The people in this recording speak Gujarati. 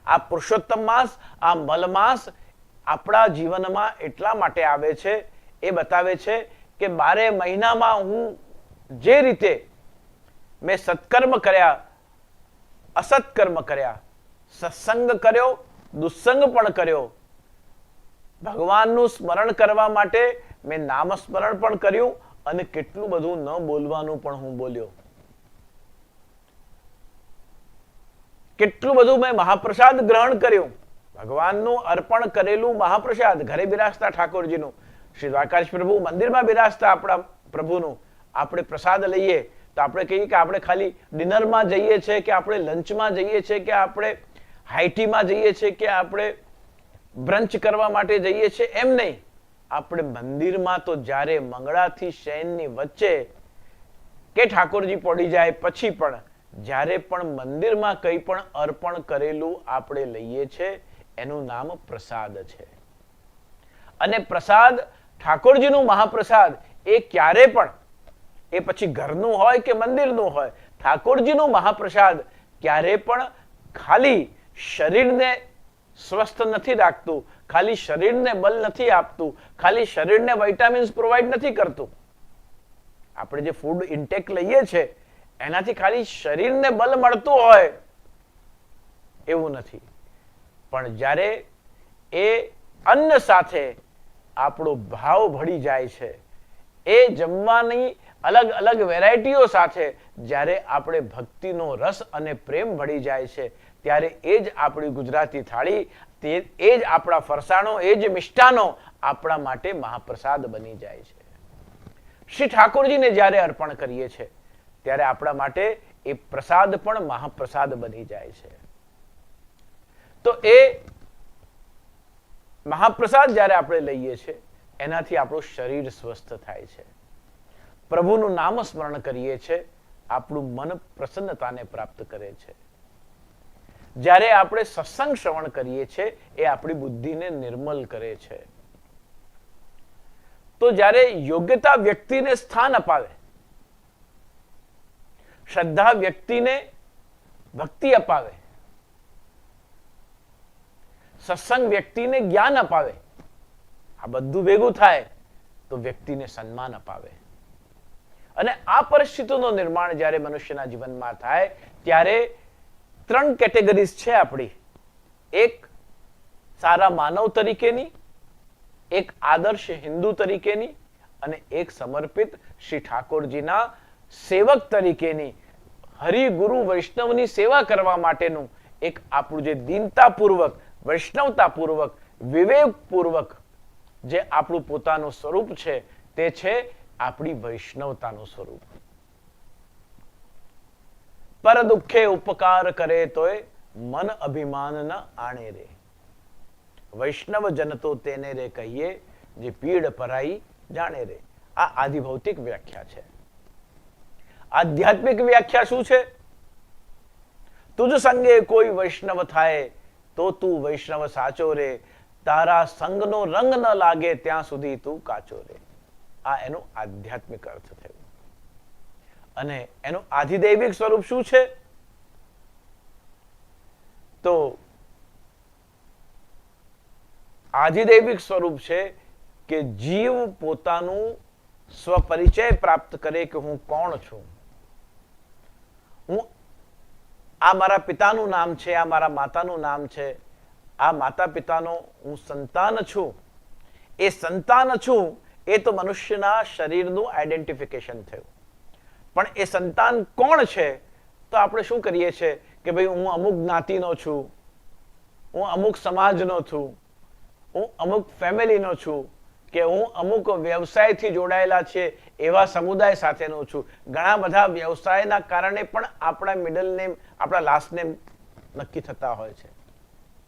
આ પુરુષોત્તમ માસ, આ મલમાસ આપણા જીવનમાં એટલા માટે આવે છે, એ બતાવે છે કે 12 મહિનામાં હું જે રીતે મેં સત્કર્મ કર્યા, અસત્કર્મ કર્યા, સત્સંગ કર્યો, દુસ્સંગ પણ કર્યો, ભગવાનનું સ્મરણ કરવા માટે મેં નામ સ્મરણ પણ કર્યું, અને કેટલું બધું ન બોલવાનું પણ હું બોલ્યો. કેટલું બધું મેં મહાપ્રસાદ ગ્રહણ કર્યું, ભગવાનનું અર્પણ કરેલું મહાપ્રસાદ, ઘરે બિરાજતા ઠાકોરજીનું, શ્રી દ્વારકાધીશ પ્રભુ મંદિરમાં બિરાજતા આપણા પ્રભુનું આપણે પ્રસાદ લઈએ તો આપણે કહીએ કે આપણે ખાલી ડિનરમાં જઈએ છીએ, કે આપણે લંચમાં જઈએ છીએ, કે આપણે હાઈટીમાં જઈએ છીએ, કે આપણે બ્રંચ કરવા માટે જઈએ છીએ, એમ નહીં. આપણે મંદિરમાં તો જ્યારે મંગળાથી શયનની વચ્ચે કે ઠાકોરજી પડી જાય પછી પણ જ્યારે પણ મંદિરમાં કંઈ પણ અર્પણ કરેલું આપણે લઈએ છીએ એનું નામ પ્રસાદ છે. અને પ્રસાદ ઠાકોરજીનું મહાપ્રસાદ એ ક્યારે પણ, એ પછી ઘરનું હોય કે મંદિરનું હોય, ઠાકોરજીનું મહાપ્રસાદ ક્યારે પણ ખાલી શરીરને સ્વસ્થ નથી રાખતું, ખાલી શરીરને બલ નથી આપતું, ખાલી શરીરને વિટામિન્સ પ્રોવાઈડ નથી કરતું. આપણે જે ફૂડ ઇન્ટેક લઈએ છીએ એનાથી ખાલી શરીરને બલ મળતું હોય એવું નથી. પણ જ્યારે એ અન્ન સાથે આપણો ભાવ ભળી જાય છે, એ જમવાની અલગ અલગ વેરાયટીઓ સાથે જ્યારે આપણે ભક્તિનો રસ અને પ્રેમ ભળી જાય છે, ત્યારે એ જ આપણી ગુજરાતી થાળી, એ જ આપણા ફરસાણો, એ જ મિષ્ટાનો આપણા માટે મહાપ્રસાદ બની જાય છે. શ્રી ઠાકોરજીને જ્યારે અર્પણ કરીએ છીએ ત્યારે આપણા માટે એ પ્રસાદ પણ મહાપ્રસાદ બની જાય છે. તો એ મહાપ્રસાદ જ્યારે આપણે લઈએ છીએ એનાથી આપણું શરીર સ્વસ્થ થાય છે. પ્રભુનું નામ સ્મરણ કરીએ છીએ, આપણું મન પ્રસન્નતાને પ્રાપ્ત કરે છે. જ્યારે આપણે સત્સંગ શ્રવણ કરીએ છીએ એ આપણી બુદ્ધિને નિર્મલ કરે છે. તો જ્યારે યોગ્યતા વ્યક્તિને સ્થાન અપાવે, શ્રદ્ધા વ્યક્તિને ભક્તિ અપાવે, સત્સંગ વ્યક્તિને જ્ઞાન અપાવે, આ બધું ભેગું થાય તો વ્યક્તિને સન્માન અપાવે. અને આ પરિસ્થિતિનું નિર્માણ જ્યારે મનુષ્યના જીવનમાં થાય ત્યારે 3 કેટેગરીઝ છે આપણી. એક સારા માનવ તરીકેની, એક આદર્શ હિન્દુ તરીકેની, અને એક સમર્પિત શ્રી ઠાકોરજીના સેવક તરીકેની, હરિગુરુ વૈષ્ણવની સેવા કરવા માટેનું એક આપણું જે દીનતાપૂર્વક, વૈષ્ણવતાપૂર્વક, વિવેકપૂર્વક જે આપણું પોતાનું સ્વરૂપ છે તે છે આપણી વૈષ્ણવતાનું સ્વરૂપ. પર દુઃખે ઉપકાર કરે તોય મન અભિમાન ન આણે રે, વૈષ્ણવ જન તો તેને રે કહીએ જે પીડ પરાઈ જાણે રે. આ આદિભૌતિક વ્યાખ્યા છે. આધ્યાત્મિક વ્યાખ્યા શું છે? તુજ સંગે કોઈ વૈષ્ણવ થાય તો તું વૈષ્ણવ સાચો રે, તારા સંગનો રંગ ન લાગે ત્યાં સુધી તું કાચો રે. આ એનો આધ્યાત્મિક અર્થ થયો. અને એનું આધિદૈવિક સ્વરૂપ શું છે? તો આધિદૈવિક સ્વરૂપ છે કે જીવ પોતાનું સ્વપરિચય પ્રાપ્ત કરે કે હું કોણ છું. હું આ મારા પિતાનું નામ છે, આ મારા માતાનું નામ છે, આ માતા પિતાનો હું સંતાન છું. એ સંતાન છું એ તો મનુષ્યના શરીરનું આઈડેન્ટિફિકેશન થયું. પણ એ સંતાન કોણ છે? તો આપણે શું કરીએ છીએ કે ભાઈ હું અમુક જ્ઞાતિનો છું, હું અમુક સમાજનો છું, હું અમુક ફેમિલીનો છું, કે હું અમુક વ્યવસાયથી જોડાયેલા છે એવા સમુદાય સાથેનો છું. ઘણા બધા વ્યવસાયના કારણે પણ આપણા મિડલ નેમ, આપણા લાસ્ટ નેમ નક્કી થતા હોય છે.